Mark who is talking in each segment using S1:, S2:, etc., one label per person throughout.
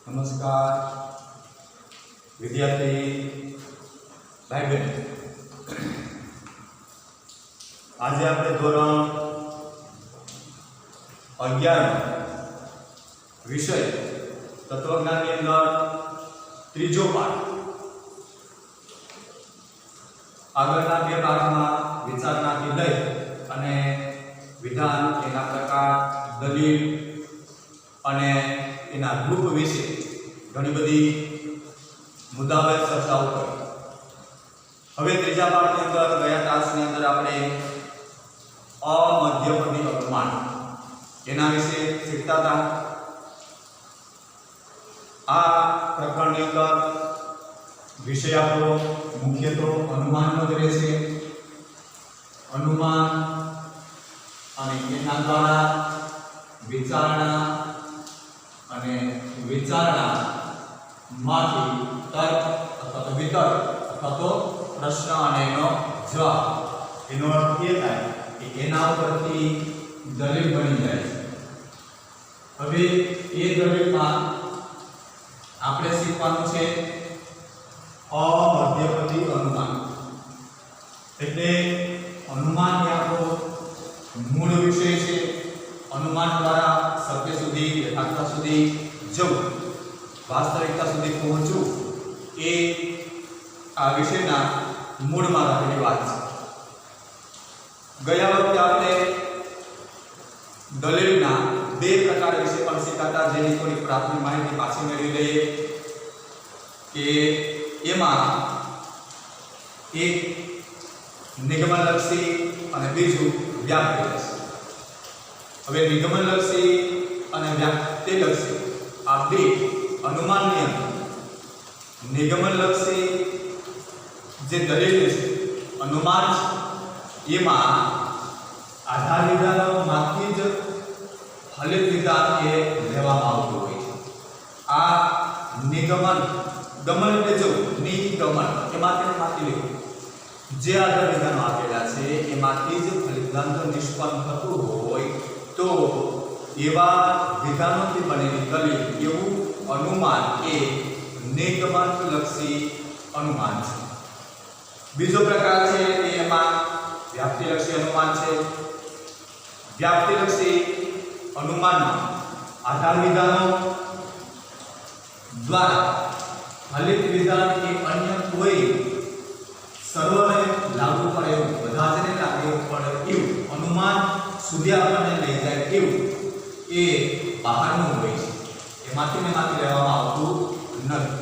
S1: नमस्कार विद्यार्थी भाई बहन, आज आप धोरण 11 विषय तत्वज्ञान के अंदर तीजो पाठ आगळना बे पाठमां विचारणाथी लई अने विधान एना प्रकार दलील अने एना ग्रुप विषे घणी बधी मुद्दाओं चर्चाओ करी। हवे त्रीजा पाठनी अंदर गया क्लासनी अंदर आपणे अमध्यपदी अनुमान एना विषे शीखता था। आ प्रकरणनी अंदर विषय आपणो मुख्य तो अनुमाननो ज रहेशे। अनुमान अने एना द्वारा विचारणा अने विचारणा माथी तर्क अथवा तो वितर्क अथवा तो प्रश्न अने एनो जवाब एनो अर्थ ए थाय के एना परथी दलील बनी जाय छे। हवे ए दलीलमां आपणे शीखवानुं छे अमध्यपदी अनुमान। एटले अनुमान ए आपणो मूळ विषय छे। अनुमान द्वारा सत्य सुधी यथार्थता सुधी जवुं वास्तविकता सुधी पहोंचવું એ આ વિષયના મૂળમાં રહેલી વાત છે। ગયા વખતે આપણે દલીલના બે પ્રકાર વિશે પણ શીખ્યા, જેની થોડી પ્રાથમિક માહિતી પાછી મેળવી લઈએ કે એમાં એક નિગમનલક્ષી અને બીજું વ્યાપ્તિલક્ષી। હવે નિગમનલક્ષી અને વ્યાપ્તિલક્ષી આ બે अनुमाननी अंदर निगमनलक्षी जे दलील छे अनुमान छे एमां आधार विधानोमांथी ज फलित विधान ए लेवामां आवतुं होय छे। आ निगमन गमन એટલે જો નિગમન એમાંથી લેવું જે આધાર વિધાનો આપેલા છે એમાંથી જ ફલિત વિધાન જો નિષ્પન્ન થતું હોય તો એવા વિધાનોથી બનેલી દલીલ એવું अनुमान ए निगमनलक्षी अनुमान छे। बीजो प्रकार छे एमां व्याप्तिलक्षी अनुमान छे। व्याप्तिलक्षी अनुमान आधार विधानों द्वारा फलित विधान के अन्य कोई सर्वने लागू पड़े बधा जने लागू पड़े एवुं अनुमान सुधी आपणे लई जाय एवुं ए बहारनुं होय छे। एमांथी लेवामां आवतुं नथी।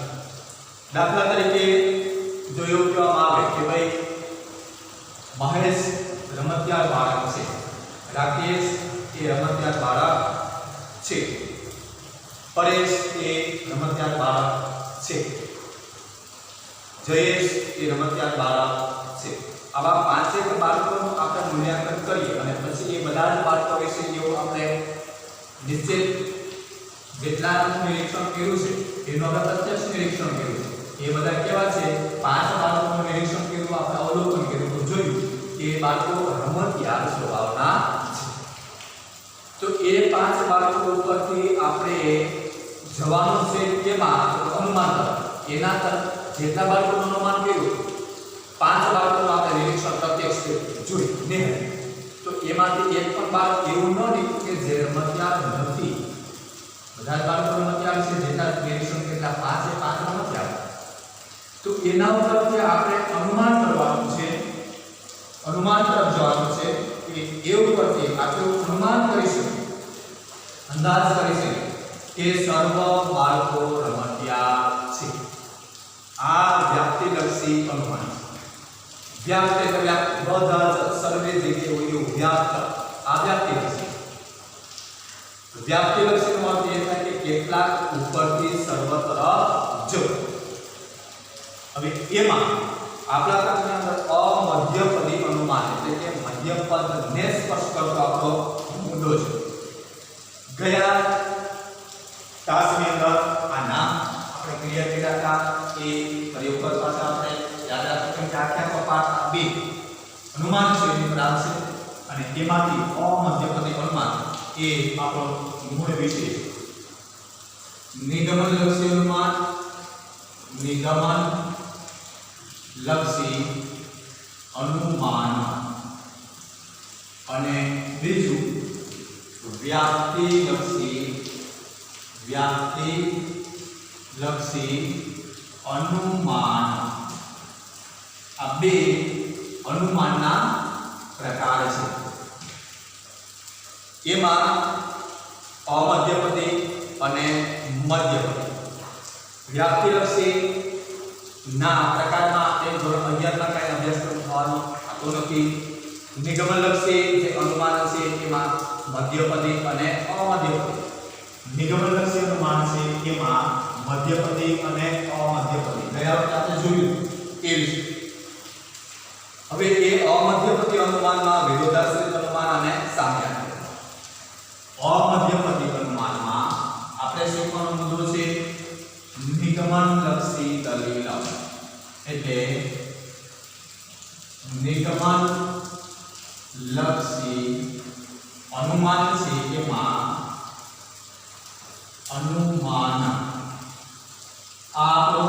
S1: दाखला तरीके जो एवुं कहेवामां आवे के भाई महेश रमतियार बाळक छे, राकेश ए रमतियार बाळक छे, परेश ए रमतियार बाळक छे, जयेश ए रमतियार बाळक छे। आवा पांचेक बाळकोनुं आपणे मूल्यांकन करीए अने पछी ए बधा ज बाळको विશે जेवुं आपणे निश्चित જેટલા નિરીક્ષણ કર્યું છે એનું આપણે પ્રત્યક્ષ નિરીક્ષણ કર્યું છે। એ બધા કેવા છે? 5 બાળકોનું નિરીક્ષણ કર્યું, આપણે અવલોકન કર્યું તો જોયું કે બાળકો રમતિયાર સ્વભાવના છે। તો એ 5 બાળકો ઉપરથી આપણે જવાનું છે કેમાં? અનુમાન તરફ। એના તરફ જેટલા બાળકોનું અનુમાન કર્યું 5 બાળકોનું આપણે નિરીક્ષણ પ્રત્યક્ષ કર્યું જોયું નિહાળ, તો એમાંથી એક પણ બાળક એવું ન નીકળ્યું કે જે રમતિયાર નથી। બધા બાળકો રમતિયાર છે, જેટલા નિરીક્ષણ કેટલા 5 એ 5 રમતિયાર। તો એના ઉપરથી આપણે અનુમાન કરવાનું છે, અનુમાન તરફ જવાનું છે કે એ ઉપરથી આપણે અનુમાન કરી શકીએ, અંદાજ કરી શકીએ કે સર્વ બાળકો રમતિયાર છે। આ વ્યાપ્તિલક્ષી અનુમાન છે। વ્યાપ્ત એટલે વ્યાપ્ત બધા સર્વે જગ્યાએ હોય એવું વ્યાપ્ત, આ વ્યાપ્તિલક્ષી। व्याप्तिलक्षी नो अर्थ ए थाय के કેટલાક ઉપરથી સર્વ તરફ જવું। હવે એમાં આપણા ક્લાસની અંદર અમધ્યપદી અનુમાન એટલે કે મધ્યપદને સ્પર્શ કરતો આપણો મુદ્દો છે। ગયા ક્લાસની અંદર આ નામ આપણે ક્લિયર કર્યા હતા। એ ફરી ઉપર પાછા આપણે યાદ રાખીએ કે આખા પાઠ આ બે अनुमान છે એની પર આવશે અને તેમાંથી અમધ્યપદી अनुमान એ આપણો મૂળ વિષય। નિગમન લક્ષી અનુમાન, નિગમન લક્ષી અનુમાન અને બીજું વ્યાપ્તિ લક્ષી અનુમાન. આ બે અનુમાનના પ્રકાર છે. એમાં અમધ્યપદી અને મધ્યપદી. વ્યાપ્તિલક્ષી ના પ્રકારમાં આપણે ધોરણ 11 માં કઈ અભ્યાસક્રમ થવાનો થતો નથી. નિગમનલક્ષી જે અનુમાન છે એમાં મધ્યપદી અને અમધ્યપદી. નિગમનલક્ષી અનુમાન છે એમાં મધ્યપદી અને અમધ્યપદી. ગયા વખતે આપણે જોયું એ વિશે. હવે એ અમધ્યપદી અનુમાનમાં વિરોધાશ્રિત અનુમાન અને સામ્યાન્વય. અમધ્યપદી અનુમાનમાં આપણે શીખવાનો મુદ્દો છે નિગમનલક્ષી દલીલ. એટલે નિગમનલક્ષી અનુમાન છે એમાં અનુમાન આપણો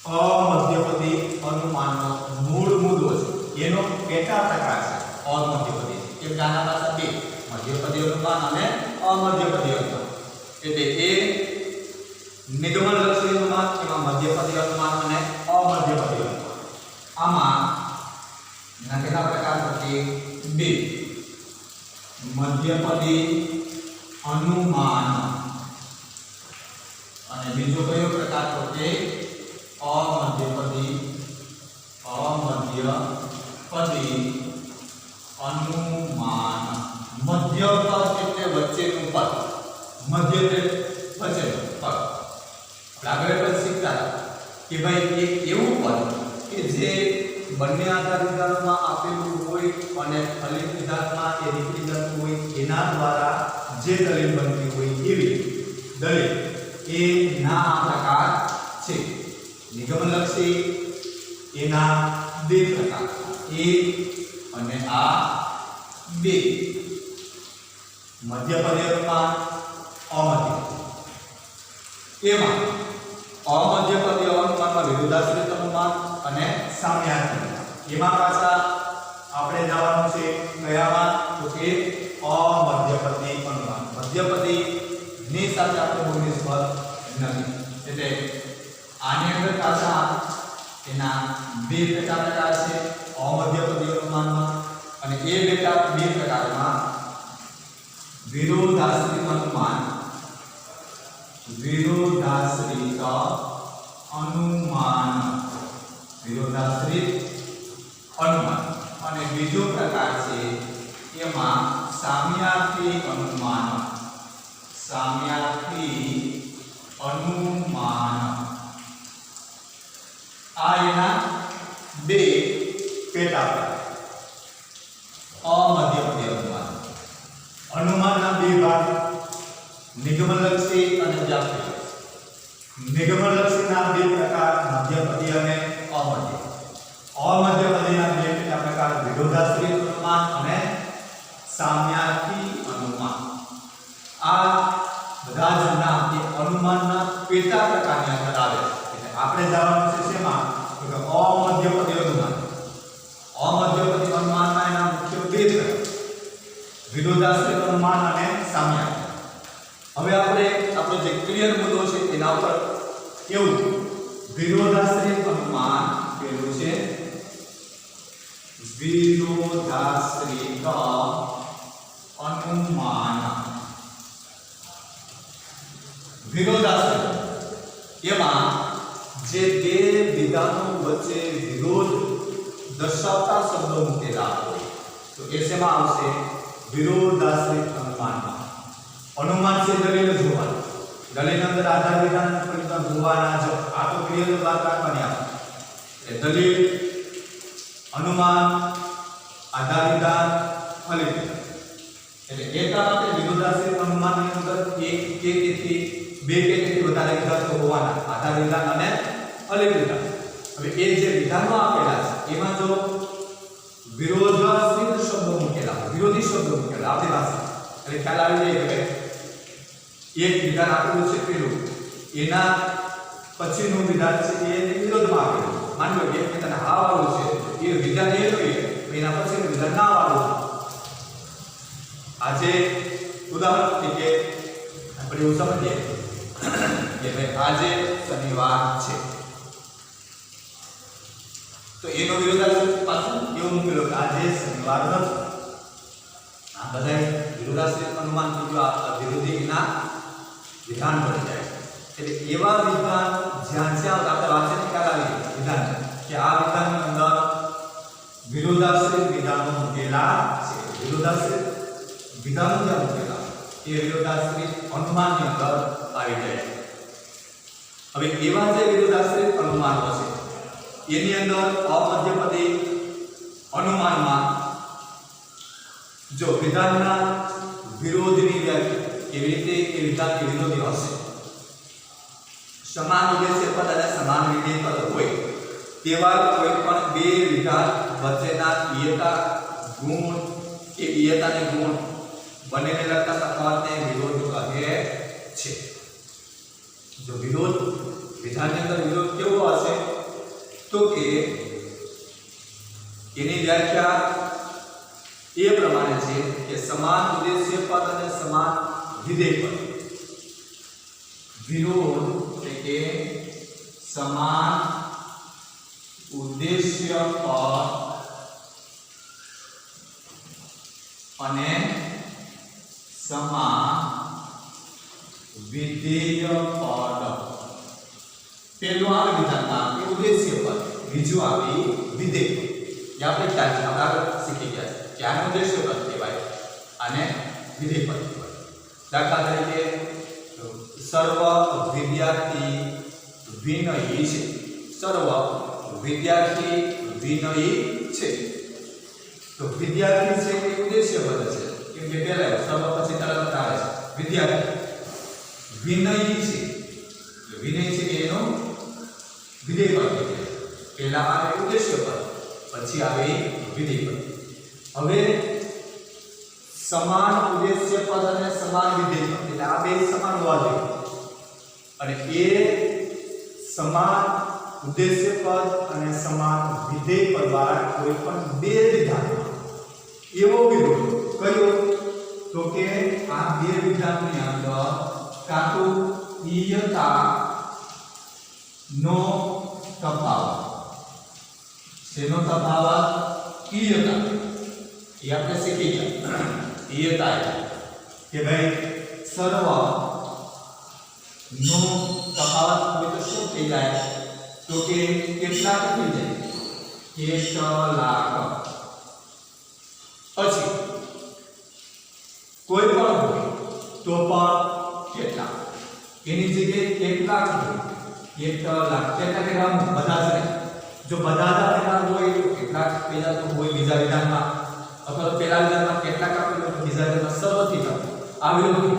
S1: અમધ્યપદી અનુમાનનો મૂળ મુદ્દો છે. એનો પેટા પ્રકાર છે અમધ્યપદી. કે આના પાસે બે મધ્યપદી અનુમાન અને અમધ્યપદી અનુમાન. એટલે એ નિગમનલક્ષી અનુમાન એમાં મધ્યપદી અનુમાન અને અમધ્યપદી અનુમાન. આમાં કેટલા પ્રકાર છે? બે. મધ્યપદી અનુમાન અને બીજો કયો પ્રકાર છે? અમધ્યપદી અનુમાન. મધ્ય પદ એટલે વચ્ચેનું પદ. મધ્ય એટલે વચ્ચેનું પદ. આગળ પણ શીખતા કે ભાઈ એક એવું પદ કે જે બંને આધાર વિધાનમાં આપેલું હોય અને ફલિત વિધાનમાં એ રિપ્રેઝન્ટ હોય, એના દ્વારા જે દલીલ બનતી હોય એવી દલીલ એ ના પ્રકાર છે. નિગમનલક્ષી એના બે પ્રકાર, એક અને આ બે. મધ્યપદી અનુમાન, અમધ્યપદી. એમાં અમધ્યપદી અનુમાનમાં વિરોધાશ્રિત અનુમાન અને સામ્યાન્વય. એમાં પાછા આપણે જવાનું છે કયામાં? તો કે અમધ્યપદી અનુમાન. મધ્યપદી ની સાથે આપણે બહુ નિસ્બત નથી. એટલે આની અંદર પાછા એના બે પ્રકાર છે અમધ્યપદી અનુમાનમાં. અને એ બે પ્રકારમાં વિરોધાશ્રિત અનુમાન, વિરોધાશ્રિત અનુમાન અને બીજો પ્રકાર છે એમાં સામ્યાર્થી અનુમાન. આ એના બે પેટા પ્રકાર. અમધ્યપદી અનુમાન. અનુમાનના બે ભાગ, નિગમનલક્ષી અને વ્યાપ્તિલક્ષી. નિગમનલક્ષીના બે પ્રકાર, મધ્યપદી અને અમધ્યપદી. અમધ્યપદીના બે પેટા પ્રકાર, વિરોધાશ્રિત અનુમાન અને સામ્યાર્થી અનુમાન. આ બધા જ નામ એ અનુમાનના પેટા પ્રકારની અંદર આવે છે. એટલે આપણે જવાનું છે શેમાં? તો કે અમધ્યપદી અનુમાન. અમધ્યપદી અનુમાનના એના મુખ્ય બે પ્રકાર, વિરોધાશ્રિત અનુમાન અને સામ્યાર્થી. હવે આપણે આપણો જે ક્લિયર મુદ્દો છે એના ઉપર કેવું વિરોધાશ્રિત અનુમાન પેલું છે. વિરોધાશ્રિત અનુમાન. વિરોધાશ્રિત એમાં જે બે વિધાનો વચ્ચે વિરોધ દર્શાવતા શબ્દો મૂકેલા હોય તો એ શેમાં આવશે? વિરોધાશ્રિત અનુમાનમાં. અનુમાન છે દલીલ જોવાની. દલીલ અંદર આધાર વિધાન પરિણામ જોવાના જ. આ તો ક્લિયર વાત રાખવાની આપણે. એ દલીલ, અનુમાન, આધાર વિધાન, ફલિત વિધાન. એટલે એટલા માટે વિરોધાશ્રિત અનુમાનની અંદર એક કે તેથી બે કે તેથી વધારે વિધાનો હોવાના, આધાર વિધાન અને ફલિત વિધાન. હવે એ જે વિધાનો આપેલા છે એમાં જો વિરોધાશ્રિત શબ્દો મૂકેલા, વિરોધી શબ્દો મૂકેલા આપણી પાસે, એટલે ખ્યાલ આવી જાય કે એક વિધાન આપેલું છે પેલું, એના પછીનું વિધાન છે એ વિરોધમાં આપેલું. માની લો એક વિધાન હા વાળું છે, એ વિધાન એ જોઈએ, એના પછીનું વિધાન ના વાળું. આજે ઉદાહરણ તરીકે આપણે એવું સમજીએ કે ભાઈ આજે શનિવાર છે, તો એનો વિરોધાભાસ પાછું એવું મૂકેલો કે આજે શનિવાર નથી. આ બધા વિરોધાભાસ અનુમાન થયું, આ વિરોધીના વિધાન બની જાય. એટલે એવા વિધાન જ્યાં જ્યાં આપણે વાંચન ખ્યાલ આવી વિધાન કે આ વિધાનની અંદર વિરોધાશ્રિત વિધાનો મૂકેલા છે, વિરોધાશ્રિત વિધાનો જ્યાં મૂકેલા એ વિરોધાશ્રિત અનુમાનની અંદર આવી જાય. હવે એવા જે વિરોધાશ્રિત અનુમાનો છે એની અંદર અમધ્યપદી અનુમાનમાં જો વિધાનના વિરોધની વ્યાખ્યા કેવી રીતે એ વિધાન કે વિરોધી હશે, સમાન ઉદ્દેશ્ય પદ અને સમાન વિધેય પદ હોય તેવા કોઈ પણ બે વિધાન વચ્ચેના ઈયતા ગુણ કે ઈયતાને ગુણ બંનેને લગતા તફાવતને વિરોધ કહે છે. જો વિરોધ વિધાનની અંદર વિરોધ કેવો હશે તો કે એની વ્યાખ્યા એ પ્રમાણે છે કે સમાન ઉદ્દેશ્ય પદ અને સમાન વિધેય પદ. વિરોધ એટલે કે સમાન ઉદ્દેશ્ય પદ અને સમાન વિધેય પદ. પેલું આવે વિધાનમાં એ ઉદ્દેશ્ય પદ, બીજું આવે વિધેય પદ. એ આપણે ખ્યાલ આગળ શીખી ગયા છે કે આને ઉદ્દેશ્ય પદ કહેવાય અને વિધેય પદ કહેવાય. દાખલા તરીકે સર્વ વિદ્યાર્થી વિનયી છે, સર્વ વિદ્યાર્થી વિનયી છે. તો વિદ્યાર્થી છે એ ઉદ્દેશ્ય પદ છે, કેમ કે પહેલા સર્વ પછી તરત આવે છે વિદ્યાર્થી. વિનયી છે, વિનય છે કે એનો વિધેય પદ કહેવાય. પહેલા આવે ઉદ્દેશ્ય પદ, પછી આવે વિધેય પદ. હવે સમાન ઉદ્દેશ્ય પદ અને સમાન વિધેય પદ એટલે આ બે સમાન હોવા જોઈએ, અને એ સમાન ઉદ્દેશ્ય પદ અને સમાન વિધેય પદ વાળા કોઈ પણ બે વિધાનમાં એવો વિરોધ કયો તો કે આ બે વિધાનની અંદર કાં તો ઈયતા નો તફાવત, શેનો તફાવત? ઈયતા. એ આપણે શીખી ગયા. ઈયતા કે ભાઈ સર્વ નો તફાવત હોય તો શું થઈ જાય તો કે કેટલાક થઈ જાય, કેટલાક. પછી કોઈ પણ હોય તો પણ કેટલાક, એની જગ્યાએ કેટલાક હોય, કેટલાક. કેટલાક એટલે બધા જ નહીં. જો બધા જ આપેલા હોય તો કેટલાક પહેલા તો હોય બીજા વિધાનમાં, અથવા તો પહેલા વિધાનમાં કેટલાક આપેલું તો બીજા વિધાનમાં સર્વથી આવી રહ્યું.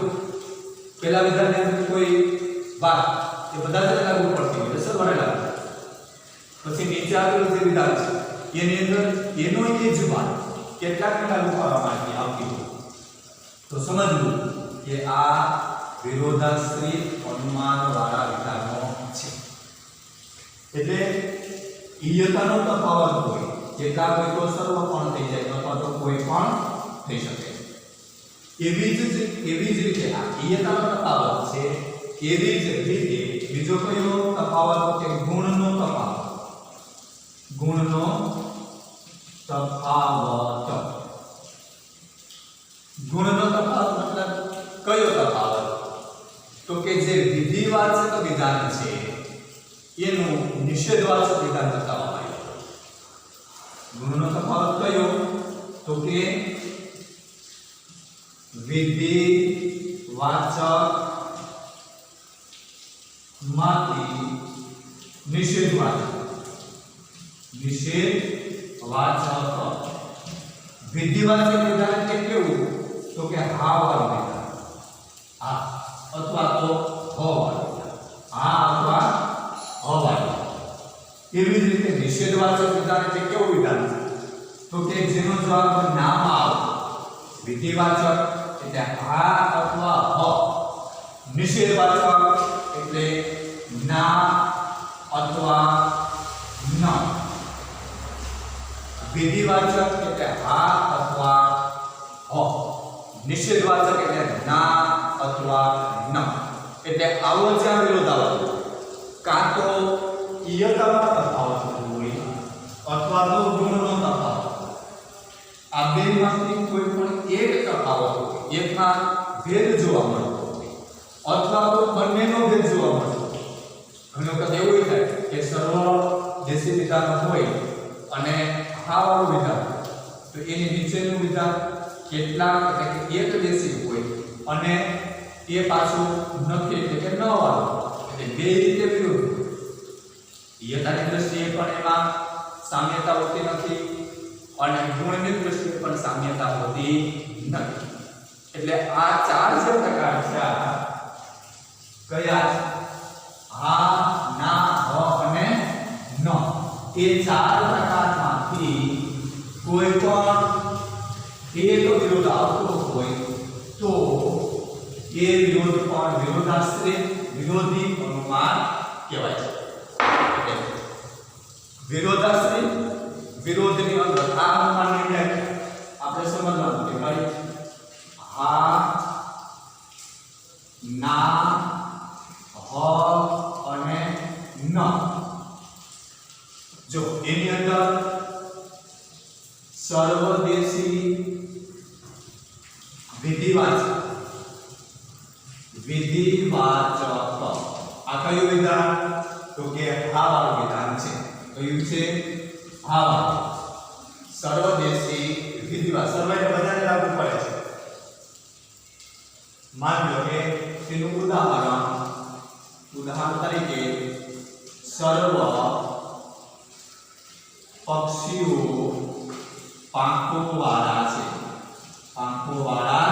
S1: પહેલા વિધાનની અંદર કોઈ વાત એ બધા જ લાગુ પડતી હોય એટલે સર્વને લાગુ. પછી નીચે આપેલું જે વિધાન છે એની અંદર એનો એ જ વાત કેટલાકને લાગુ કરવામાં આવતી હોય. તો સમજવું કે આ વિરોધાશ્રિત અનુમાન વાળા વિધાનો છે. એટલે ઈયતાનો તફાવત હોય, કેટલાક હોય તો સર્વ પણ થઈ જાય અથવા તો કોઈ પણ થઈ શકે. એવી જ રીતે આ ઈયતાનો તફાવત છે. એવી જ રીતે બીજો કયો તફાવત કે ગુણનો તફાવત. ગુણનો તફાવત. ગુણનો તફાવત મતલબ કયો તફાવત તો કે જે વિધિવાચક વિધાન છે એનું નિષેધવાચક વિધાન બતાવવામાં આવ્યું. ગુણનો તફાવત કયો તો કે વિધિવાચક માંથી નિષેધવાચક. નિષેધવાચક વિધિવાચક વિધાન એટલે કેવું તો કે હા વાળું વિધાન, હા અથવા તો હ વાળું વિધાન, હા અથવા હ વાળું. એવી જ રીતે નિષેધવાચક વિધાન એટલે કેવું વિધાન તો કે જેનો જવાબ નામ આવે. વિધિવાચક એટલે હા અથવા હ, નિષેધવાચક એટલે ના અથવા ન. વિધિવાચક એટલે હા અથવા હ. નિષેધવાચક એટલે ના અથવા ન. એટલે આવો જ્યાં વિરોધાભાસ કાં તો ઈયતામાં તફાવત હોય અથવા તો ગુણનો તફાવત, આ બેમાંથી કોઈ પણ એક તફાવત હોય, એકમાં ભેદ જોવા મળતો હોય અથવા તો બંનેનો ભેદ જોવા મળતો હોય. ઘણી વખત એવું થાય કે સર્વદેશી વિધાન હોય અને હા વાળું વિધાન, તો એની નીચેનું વિધાન કેટલાક એટલે કે એક દેશી હોય અને એ પાછું નથી એટલે કે ન વાળું, એટલે બે રીતે વિરોધ. ઈયતાની દ્રષ્ટિએ પણ એમાં સામ્યતા હોતી નથી અને ગુણની દ્રષ્ટિએ પણ સામ્યતા હોતી નથી. એટલે આ ચાર જે પ્રકાર છે કયા? હા, ના, હ અને ન. એ ચાર પ્રકારમાંથી કોઈ પણ એક વિરોધ આવતો હોય તો એ વિરોધ પણ વિરોધાશ્રિત વિરોધી અનુમાન કહેવાય છે. વિરોધાશ્રિત વિરોધની અંદર આ અનુમાનની વ્યાખ્યા આપણે સમજવાનું છે. કઈ? હા, ના, હ અને ન. જો એની અંદર સર્વદેશી વિધિવાચક આ કયું વિધાન? તો કે હા વાળું વિધાન છે. કયું છે? હા વાળું. સર્વદેશી વિધિવાચક સર્વને બધાને લાગુ પડે છે. માની લો કે તેનું ઉદાહરણ તરીકે સર્વ પક્ષીઓ પાંખોવાળા છે, પાંખોવાળા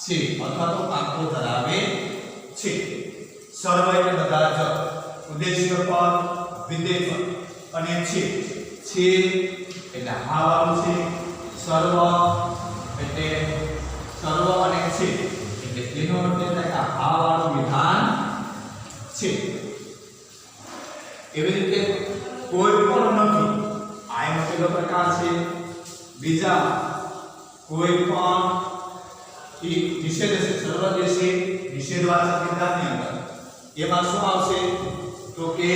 S1: છે અથવા તો પાંખો ધરાવે છે. સર્વ એટલે બધા જ, ઉદ્દેશ્ય પદ, વિધેય પદ અને છે એટલે હા વાળું છે. સર્વ એટલે સર્વ અને છે એટલે એનો અર્થ એ થાય કે હા વાળું વિધાન છે. એવી રીતે કોઈ પણ નથી, આ એનો પહેલો પ્રકાર છે. બીજા કોઈ પણ નિષેધ છે, સર્વદેશી નિષેધવાચક વિધાનની અંદર એમાં શું આવશે? તો કે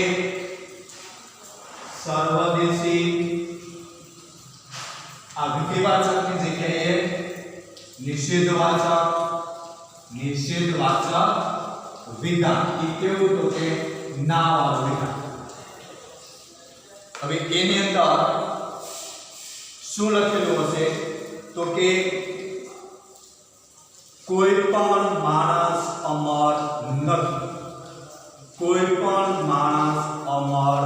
S1: સર્વદેશી આ વિધિવાચકની જગ્યાએ નિષેધવાચક વિધાન એ કેવું? તો કે ના વાળું વિધાન. હવે એની અંદર શું લખેલું હશે? તો કે કોઈ પણ માણસ અમર નથી, કોઈ પણ માણસ અમર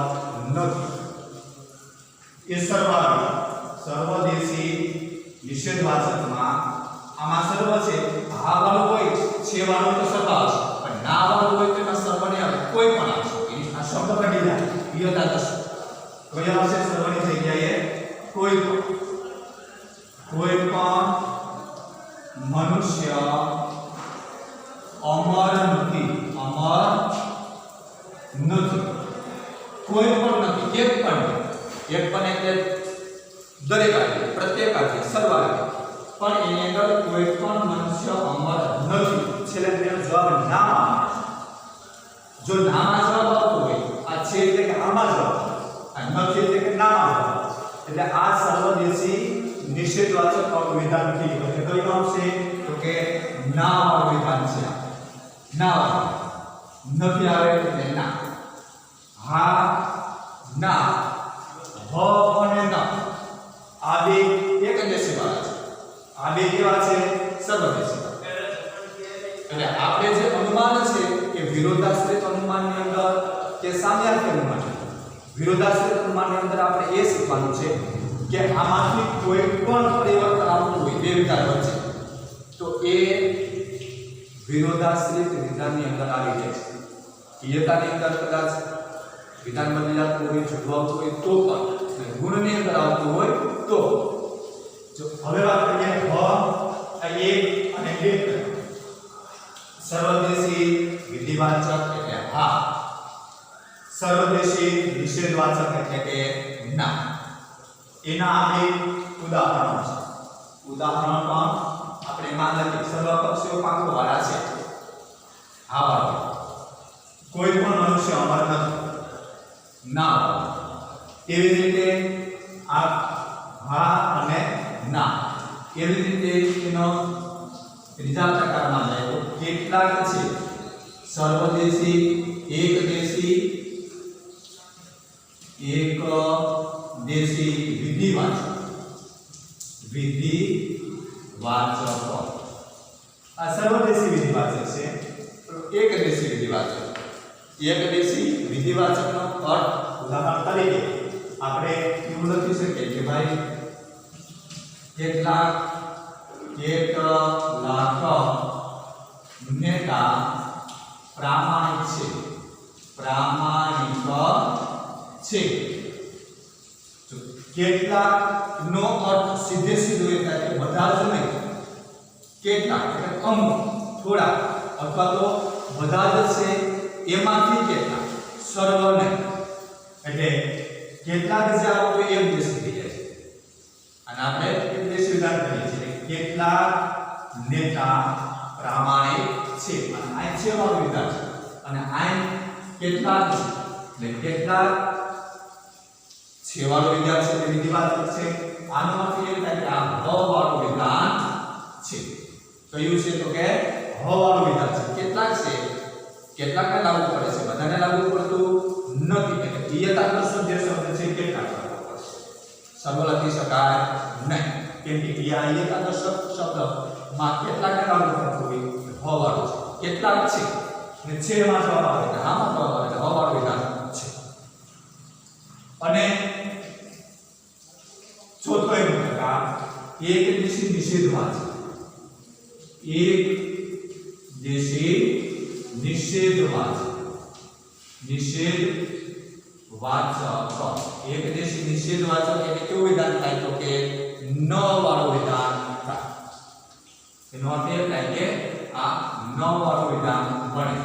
S1: નથી. એ સર્વદેશી નિષેધવાચકમાં આમાં સર્વ છે, હા વાળું હોય, છે વાળું તો સર્વ આવશે, પણ ના વાળું હોય તો એમાં સર્વ નહીં આવે, કોઈ પણ આવશે. આ શબ્દ કાઢી જાય ઈયતા દસ કઈ આવશે? સર્વની જગ્યાએ કોઈ પણ મનુષ્ય અમર નથી, કોઈ પણ નથી, એક પણ એટલે દરેક આવે, પ્રત્યેક આવે, સર્વાય. પણ એની અંદર કોઈ પણ મનુષ્ય અમર નથી. છેલ્લે તેનો જવાબ ના આવે. જો નામાં જવાબ આવતો હોય, આ છે એટલે કે આમાં જવાબ, આ નથી એટલે કે નામાં જવાબ. એટલે આ સર્વદેશી નિષેધવાચક વિધાન થી એટલે કયું આવશે? તો કે ના વાળું વિધાન છે. ના વાળું નથી આવે એટલે ના. હા, ના, હ અને ન આ બે એક દેશી વાળા છે. આ બે કેવા છે? સર્વદેશી. એટલે આપણે જે અનુમાન છે કે વિરોધાશ્રિત અનુમાનની અંદર કે સામ્યાર્થી અનુમાન, વિરોધાશ્રિત અનુમાનની અંદર આપણે એ શીખવાનું છે કે આમાંથી કોઈ પણ પરિવર્તન આવતું હોય બે વિધાન વચ્ચે તો એ વિરોધાશ્રિત વિધાનની અંદર આવી જાય છે. ઈયતાની અંદર કદાચ વિધાન બદલી જતું હોય, જુદું આવતું હોય તો પણ, ગુણની અંદર આવતું હોય તો. જો હવે વાત કરીએ એક અને બે સર્વદેશી વિધિવાચક એટલે હા, સર્વદેશી નિષેધવાચક એટલે કે ના. એના આપણે ઉદાહરણો છે. ઉદાહરણ પણ આપણે માન લઈએ સર્વપક્ષીઓ પાંખો વાળા છે. હા વાળો કોઈ પણ મનુષ્ય અમર નથી ના. એવી રીતે આ હા અને ના. એવી રીતે એનો ત્રીજા પ્રકારમાં જાય તો કેટલાક છે સર્વદેશી, એકદેશી, એક દેશી વિધિવાચક. વિધિવાચક આ સર્વદેશી વિધિવાચક છે. એક દેશી વિધિવાચક. એક દેશી વિધિવાચકનો અર્થ ઉદાહરણ તરીકે આપણે એવું લખી શકીએ કે ભાઈ કેટલાક નેતા પ્રામાણિક છે. પ્રામાણિક છે. કેટલાક નો અર્થ સીધે સીધો એ થાય કે બધા જ નહીં. કેટલાક એટલે અમુક, થોડા અથવા તો બધા જ છે એમાંથી કેટલાક, સર્વ નહીં. એટલે કેટલાક જે આવો તો એક દેશી થઈ જાય છે. અને આપણે એક દેશી વિધાન કરીએ છીએ કેટલાક નેતા પ્રામાણિક છે. અને આ છે વાળું વિધાન છે. અને આ કેટલાક એટલે કેટલાક છેવાળું વિધાન છે તે વિધિવાચક છે. આનો અર્થ એ થાય કે આ હ વાળું વિધાન છે. કયું છે તો કે હ વાળું વિધાન છે. કેટલાક છે કેટલાકને લાગુ પડે છે, બધાને લાગુ પડતું નથી. એટલે ઈયતાદર્શક જે શબ્દ છે કેટલાક લાગુ પડશે, સર્વ લખી શકાય નહીં. કેમ કે ઈયતાદર્શક શબ્દ માં કેટલાકને લાગુ પડતું હોય હ વાળું છે. કેટલાક છે અને છે માં જવાબ આવે એટલે આમાં જવાબ આવે એટલે હ વાળું વિધાન છે. અને ચોથો એમ પ્રકાર એક દેશી નિષેધવાચક. એક દેશી નિષેધવાચક. નિષેધવાચક એક દેશી નિષેધવાચક એટલે કેવું વિધાન થાય તો કે ન વાળું વિધાન થાય. એનો અર્થ એ થાય કે આ ન વાળું વિધાન બને.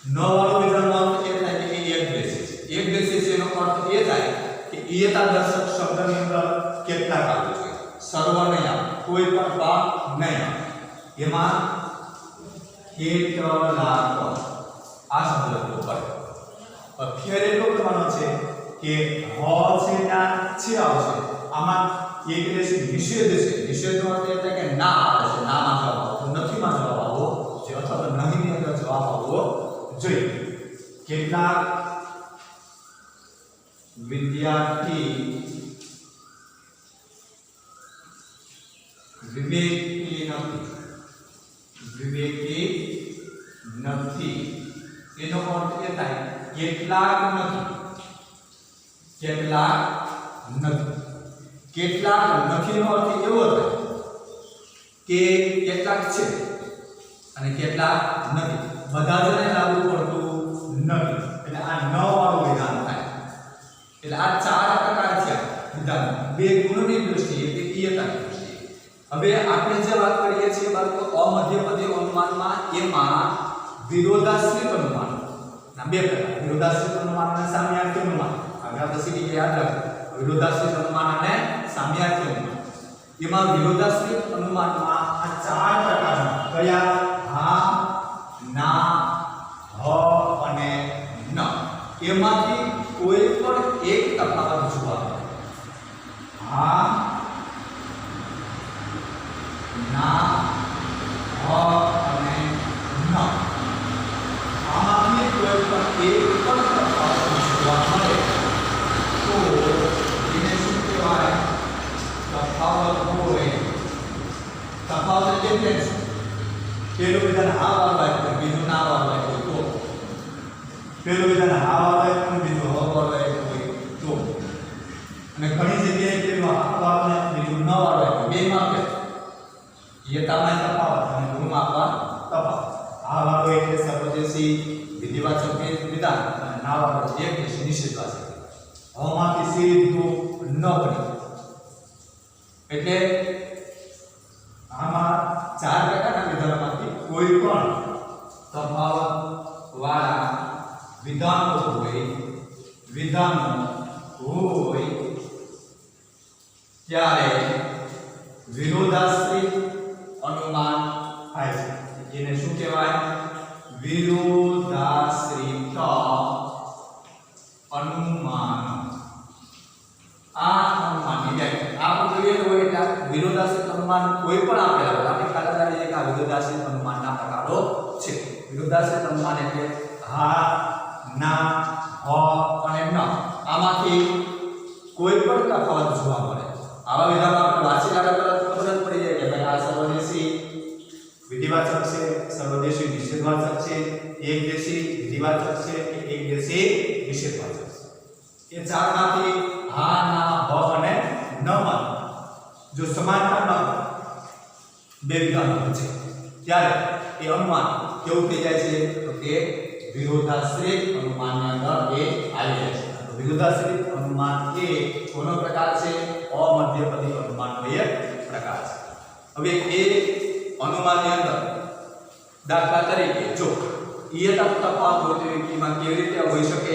S1: ન વાળું વિધાનનો અર્થ એ થાય કે એક દેશી છે. એક દેશી છે એનો અર્થ એ થાય કે ઈયતાદર્શક શબ્દની અંદર કેટલાક આવવું જોઈએ, સર્વ નહીં આવે, કોઈ પણ ભાગ નહીં આવે. એમાં કેટલાક આ શબ્દ લખવો પડે. ફેર એટલો કરવાનો છે કે હ છે ત્યાં છે આવશે. આમાં એક દેશી નિષેધ છે. નિષેધનો અર્થ એ થાય કે ના આવે છે, નામાં જવાબ આવવો, નથીમાં જવાબ આવવો જોઈએ અથવા તો નહીંની અંદર જવાબ આવવો જોઈએ. કેટલાક વિદ્યાર્થી વિવેકી નથી. વિવેકી નથી એનો અર્થ એ થાય કેટલાક નથી. કેટલાક નથી. કેટલાક નથી નો અર્થ એવો થાય કે કેટલાક છે અને કેટલાક નથી, બધા જ ને લાગુ પડતું નથી. એટલે આ ન વાળું વિધાન થાય. એટલે આ ચાર પ્રકાર છે વિધાન. બે ગુણની દ્રષ્ટિએ કે ઈયતાની દ્રષ્ટિએ. હવે આપણે જે વાત કરીએ છીએ બાળકો અમધ્યપદી અનુમાનમાં, એમાં વિરોધાશ્રિત અનુમાન ના બે પ્રકાર, વિરોધાશ્રિત અનુમાન અને સામ્યાર્થી અનુમાન. હવે આપણે સીધી યાદ રાખો, વિરોધાશ્રિત અનુમાન અને સામ્યાર્થી અનુમાન. એમાં વિરોધાશ્રિત અનુમાનમાં આ ચાર પ્રકારના કયા? હા, ના, હ અને ન. એમાંથી કોઈ પણ એક તફાવત જોવા. હા, ના, હ અને ન. આમાંથી કોઈ પણ એક પણ તફાવત જોવા મળે તો એને શું કહેવાય? તફાવત હોય. તફાવત એટલે શું? પેલું વિધાન હા વાળું આપ્યું, બીજું ના વાળું આપ્યું તો. પેલું વિધાન હા વાળું આપ્યું, બીજું હ વાળું આપ્યું હોય તો. અને ઘણી જગ્યાએ પેલું હા વાળું આપ્યું, બીજું ન વાળું આપ્યું. બે માં કે યતામાં તફાવત અને ગુણમાં પણ તફાવત. હા વાળું એટલે સર્વદેશી વિધિવાચક વિધાન અને ના વાળું એક દેશી નિષેધવાચક. હમાંથી સીધું ન બને. એટલે આમાં ચાર પ્રકારના વિધાનોમાંથી કોઈ પણ તફાવત વાળા વિધાનો હોય ત્યારે વિરોધાશ્રિત અનુમાન થાય છે. જેને શું કહેવાય? વિરોધાશ્રિત અનુમાન. આ અનુમાનની વ્યાખ્યા આપણે જોઈએ તો એટલે વિરોધાશ્રિત અનુમાન કોઈ પણ આપેલા હોય આપણે ખ્યાલ રાખીએ કે આ વિરોધાશ્રિત અનુમાનના પ્રકારો છે. વિરોધાશ્રિત અનુમાન એટલે હા, ના, હ અને ન આમાંથી કોઈ પણ તફાવત જોવા મળે. આવા વિધાનો આપણે વાંચેલા તરત ખબર જ પડી જાય કે ભાઈ આ સર્વદેશી વિધિવાચક છે, સર્વદેશી નિષેધવાચક છે, એકદેશી વિધિવાચક છે કે એકદેશી નિષેધવાચક છે. એ ચારમાંથી હા, ના, હ અને ન માં જો સમાનતા ન હોય બે વિધાનો વચ્ચે ત્યારે એ અનુમાન કેવું થઈ જાય છે? તો કે વિરોધાશ્રિત અનુમાનની અંદર એ આવી જાય છે. તો વિરોધાશ્રિત અનુમાન એ કોનો પ્રકાર છે? અમધ્યપદી અનુમાનનો એક પ્રકાર છે. હવે એ અનુમાનની અંદર દાખલા તરીકે જો ઈયતા તફાવત હોય તો વ્યક્તિમાં કેવી રીતે હોઈ શકે?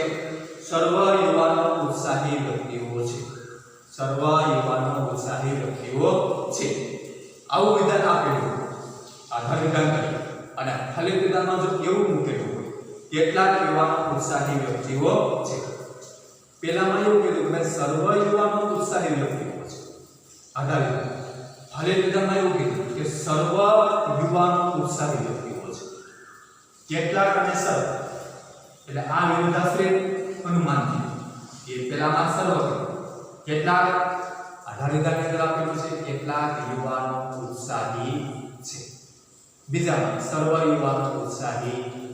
S1: સર્વ યુવાનો ઉત્સાહી વ્યક્તિઓ છે. સર્વ યુવાનો ઉત્સાહી વ્યક્તિઓ છે. આવું વિધાન આપેલું આધાર વિધાન કરી અને ફલિત વિધાનમાં જો એવું મૂકેલું હોય કેટલાક યુવાનો ઉત્સાહી વ્યક્તિઓ છે. પેલામાં એવું કીધું કે સર્વ યુવાનો ઉત્સાહી વ્યક્તિઓ છે આધાર વિધાન. ફલિત વિધાનમાં એવું કીધું કે સર્વ યુવાનો ઉત્સાહી વ્યક્તિઓ છે. કેટલાક અને સર્વ એટલે આ વિરોધાશ્રિત અનુમાન છે. એ પેલામાં સર્વ કેટલાક આધાર વિધાનની અંદર આપેલું છે કેટલાક યુવાનો ઉત્સાહી છે. બીજામાં સર્વ યુવાનો ઉત્સાહી